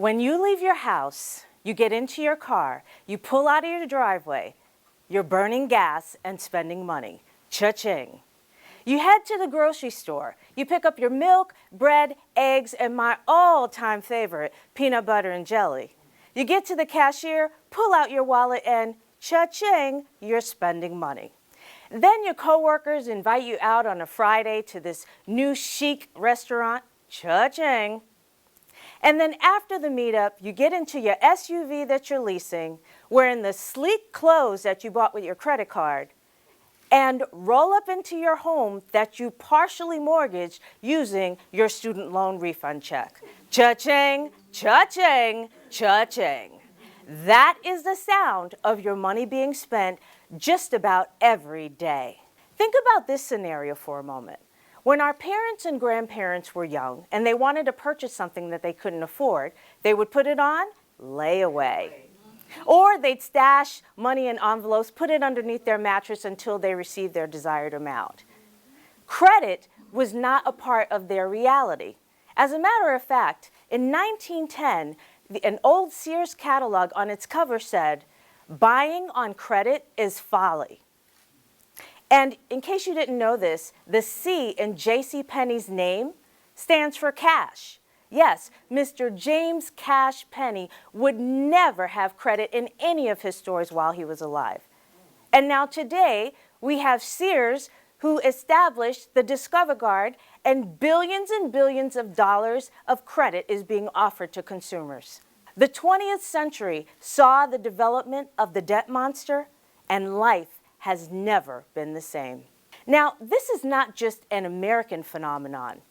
When you leave your house, you get into your car, you pull out of your driveway, you're burning gas and spending money. Cha-ching. You head to the grocery store. You pick up your milk, bread, eggs, and my all-time favorite, peanut butter and jelly. You get to the cashier, pull out your wallet, and cha-ching, you're spending money. Then your coworkers invite you out on a Friday to this new chic restaurant. Cha-ching. And then after the meetup, you get into your SUV that you're leasing, wearing the sleek clothes that you bought with your credit card, and roll up into your home that you partially mortgaged using your student loan refund check. Cha-ching, cha-ching, cha-ching. That is the sound of your money being spent just about every day. Think about this scenario for a moment. When our parents and grandparents were young and they wanted to purchase something that they couldn't afford, they would put it on layaway. Or they'd stash money in envelopes, put it underneath their mattress until they received their desired amount. Credit was not a part of their reality. As a matter of fact, in 1910, an old Sears catalog on its cover said, "Buying on credit is folly." And in case you didn't know this, the C in JCPenney's name stands for cash. Yes, Mr. James Cash Penney would never have credit in any of his stores while he was alive. And now today, we have Sears, who established the Discover Card, and billions of dollars of credit is being offered to consumers. The 20th century saw the development of the debt monster, and life has never been the same. Now, this is not just an American phenomenon.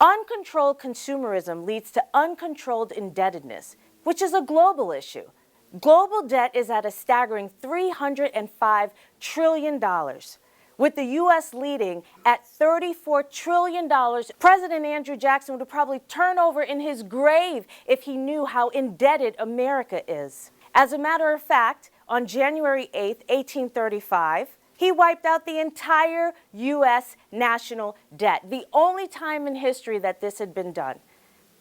Uncontrolled consumerism leads to uncontrolled indebtedness, which is a global issue. Global debt is at a staggering $305 trillion, with the U.S. leading at $34 trillion. President Andrew Jackson would probably turn over in his grave if he knew how indebted America is. As a matter of fact, on January 8, 1835, he wiped out the entire U.S. national debt, the only time in history that this had been done,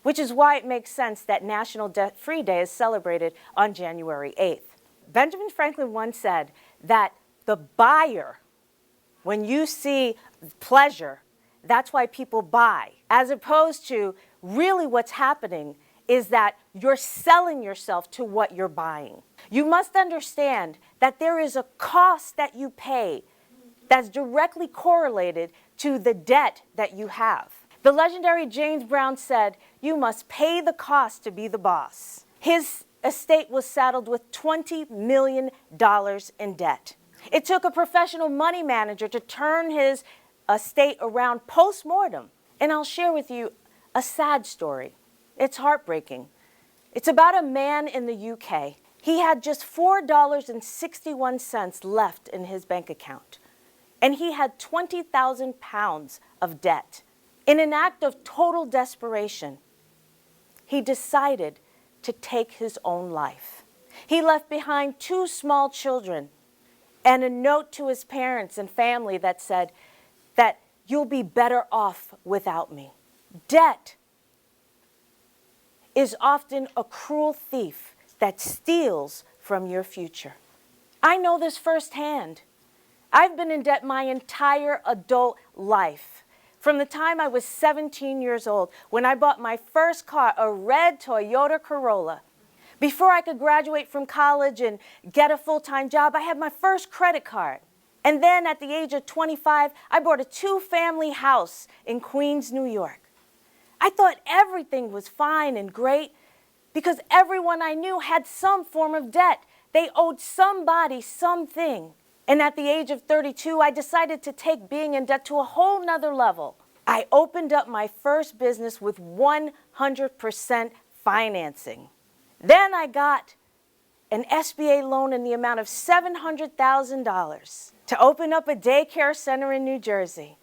which is why it makes sense that National Debt-Free Day is celebrated on January 8th. Benjamin Franklin once said that the buyer, when you see pleasure, that's why people buy, as opposed to really what's happening is that you're selling yourself to what you're buying. You must understand that there is a cost that you pay that's directly correlated to the debt that you have. The legendary James Brown said, "You must pay the cost to be the boss." His estate was saddled with $20 million in debt. It took a professional money manager to turn his estate around post-mortem. And I'll share with you a sad story. It's heartbreaking. It's about a man in the UK. He had just $4.61 left in his bank account, and he had 20,000 pounds of debt. In an act of total desperation, he decided to take his own life. He left behind 2 small children and a note to his parents and family that said that you'll be better off without me. Debt is often a cruel thief that steals from your future. I know this firsthand. I've been in debt my entire adult life. From the time I was 17 years old, when I bought my first car, a red Toyota Corolla. Before I could graduate from college and get a full-time job, I had my first credit card. And then at the age of 25, I bought a 2-family house in Queens, New York. I thought everything was fine and great because everyone I knew had some form of debt. They owed somebody something. And at the age of 32, I decided to take being in debt to a whole nother level. I opened up my first business with 100% financing. Then I got an SBA loan in the amount of $700,000 to open up a daycare center in New Jersey.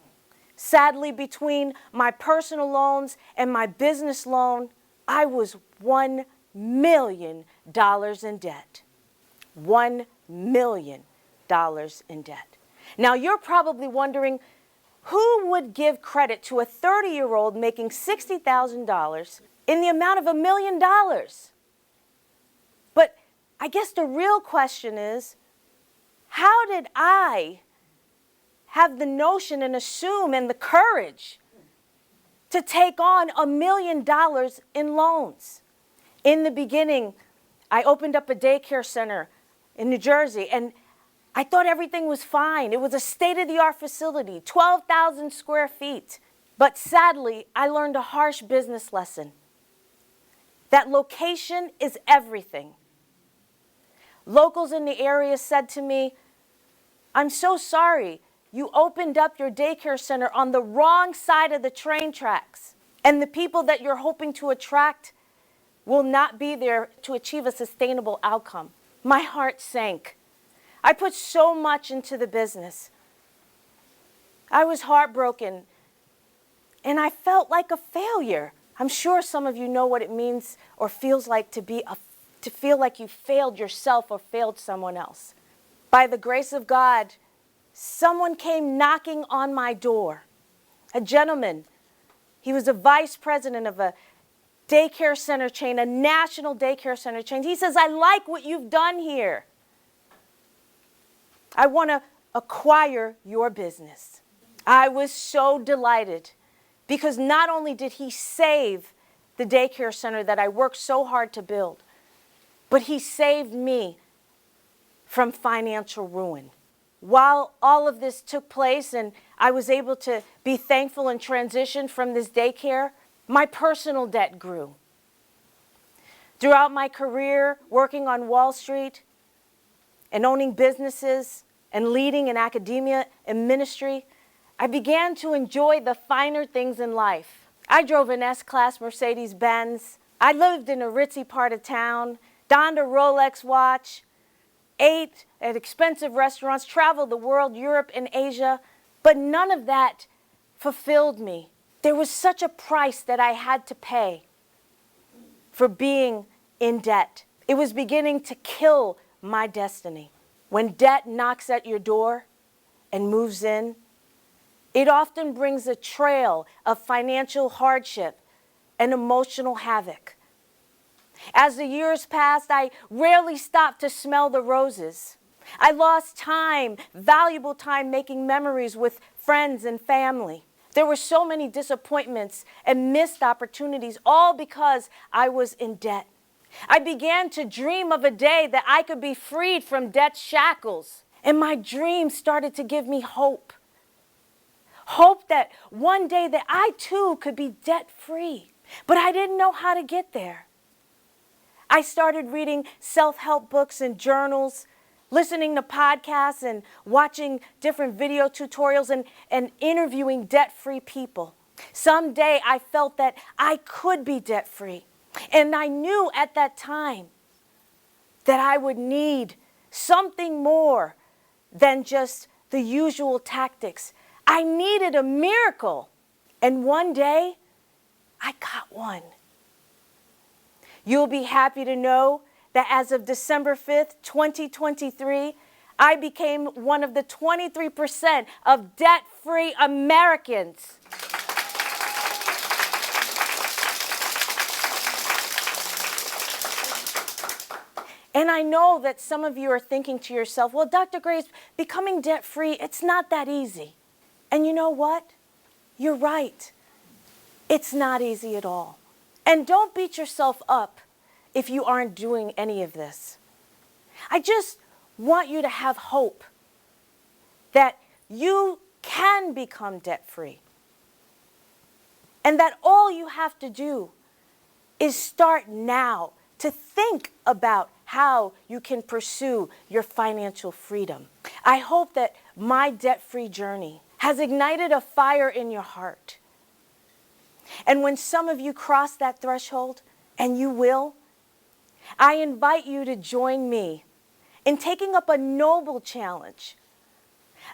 Sadly, between my personal loans and my business loan, I was $1 million in debt. $1 million in debt. Now, you're probably wondering, Who would give credit to a 30-year-old making $60,000 in the amount of $1 million? But I guess the real question is, how did I have the notion and assume and the courage to take on $1 million in loans? In the beginning, I opened up a daycare center in New Jersey, and I thought everything was fine. It was a state-of-the-art facility, 12,000 square feet. But sadly, I learned a harsh business lesson. That location is everything. Locals in the area said to me, "I'm so sorry, you opened up your daycare center on the wrong side of the train tracks, and the people that you're hoping to attract will not be there to achieve a sustainable outcome." My heart sank. I put so much into the business. I was heartbroken, and I felt like a failure. I'm sure some of you know what it means or feels like to feel like you failed yourself or failed someone else. By the grace of God, someone came knocking on my door. A gentleman. He was a vice president of a daycare center chain, a national daycare center chain. He says, "I like what you've done here. I want to acquire your business." I was so delighted because not only did he save the daycare center that I worked so hard to build, but he saved me from financial ruin. While all of this took place and I was able to be thankful and transition from this daycare, my personal debt grew. Throughout my career, working on Wall Street and owning businesses and leading in academia and ministry, I began to enjoy the finer things in life. I drove an S-Class Mercedes-Benz. I lived in a ritzy part of town, donned a Rolex watch, ate at expensive restaurants, traveled the world, Europe and Asia, but none of that fulfilled me. There was such a price that I had to pay for being in debt. It was beginning to kill my destiny. When debt knocks at your door and moves in, it often brings a trail of financial hardship and emotional havoc. As the years passed, I rarely stopped to smell the roses. I lost time, valuable time, making memories with friends and family. There were so many disappointments and missed opportunities, all because I was in debt. I began to dream of a day that I could be freed from debt's shackles. And my dream started to give me hope. Hope that one day that I too could be debt-free. But I didn't know how to get there. I started reading self-help books and journals, listening to podcasts and watching different video tutorials and interviewing debt-free people. Someday I felt that I could be debt-free. And I knew at that time that I would need something more than just the usual tactics. I needed a miracle. And one day, I got one. You'll be happy to know that as of December 5th, 2023, I became one of the 23% of debt-free Americans. And I know that some of you are thinking to yourself, well, Dr. Grace, becoming debt-free, it's not that easy. And you know what? You're right. It's not easy at all. And don't beat yourself up if you aren't doing any of this. I just want you to have hope that you can become debt-free. And that all you have to do is start now to think about how you can pursue your financial freedom. I hope that my debt-free journey has ignited a fire in your heart. And when some of you cross that threshold, and you will, I invite you to join me in taking up a noble challenge.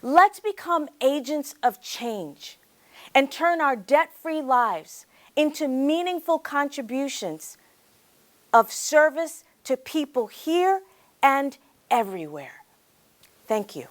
Let's become agents of change and turn our debt-free lives into meaningful contributions of service to people here and everywhere. Thank you.